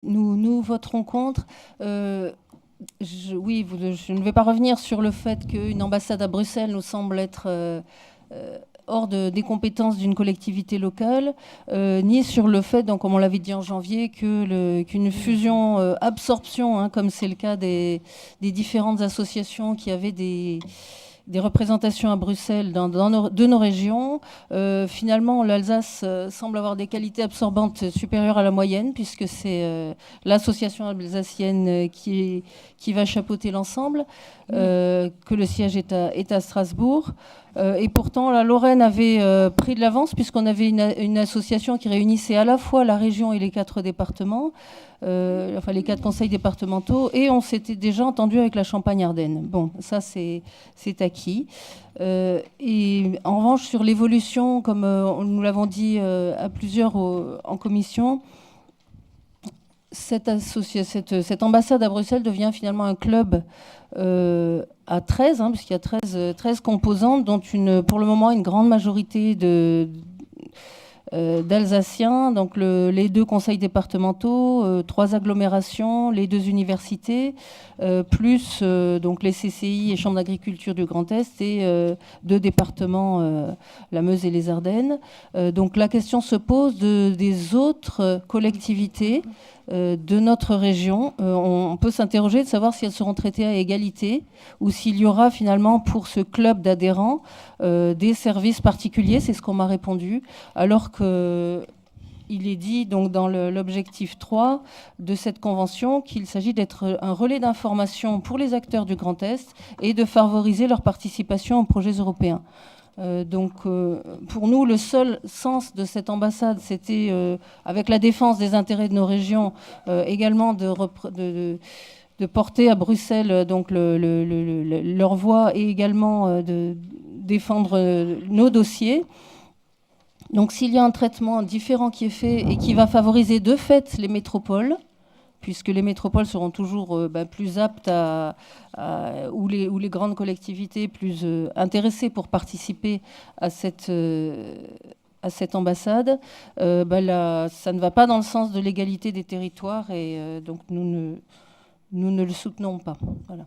Nous voterons contre. Oui, je ne vais pas revenir sur le fait qu'une ambassade à Bruxelles nous semble être hors des compétences d'une collectivité locale, ni sur le fait, donc, comme on l'avait dit en janvier, qu'une fusion-absorption, hein, comme c'est le cas des différentes associations qui avaient des représentations à Bruxelles de nos régions. Finalement, l'Alsace semble avoir des qualités absorbantes supérieures à la moyenne, puisque c'est l'association alsacienne qui va chapeauter l'ensemble, que le siège est à Strasbourg. Et pourtant, la Lorraine avait pris de l'avance, puisqu'on avait une association qui réunissait à la fois la région et les 4 départements, enfin les 4 conseils départementaux, et on s'était déjà entendu avec la Champagne-Ardenne. Bon, ça c'est acquis. Et en revanche, sur l'évolution, comme nous l'avons dit à plusieurs en commission, cette ambassade à Bruxelles devient finalement un club à 13, hein, puisqu'il y a 13 composantes, dont pour le moment une grande majorité d'Alsaciens, donc les 2 conseils départementaux, 3 agglomérations, les 2 universités, plus donc les CCI et chambres d'agriculture du Grand Est et 2 départements, la Meuse et les Ardennes. Donc la question se pose des autres collectivités de notre région. On peut s'interroger de savoir si elles seront traitées à égalité ou s'il y aura finalement pour ce club d'adhérents des services particuliers, c'est ce qu'on m'a répondu, alors qu'il est dit donc dans l'objectif 3 de cette convention qu'il s'agit d'être un relais d'information pour les acteurs du Grand Est et de favoriser leur participation aux projets européens. Donc pour nous, le seul sens de cette ambassade, c'était, avec la défense des intérêts de nos régions, également de porter à Bruxelles donc leur voix et également de défendre nos dossiers. Donc s'il y a un traitement différent qui est fait et qui va favoriser de fait les métropoles, puisque les métropoles seront toujours plus aptes ou les grandes collectivités plus intéressées pour participer à cette ambassade, ça ne va pas dans le sens de l'égalité des territoires et donc nous ne le soutenons pas. Voilà.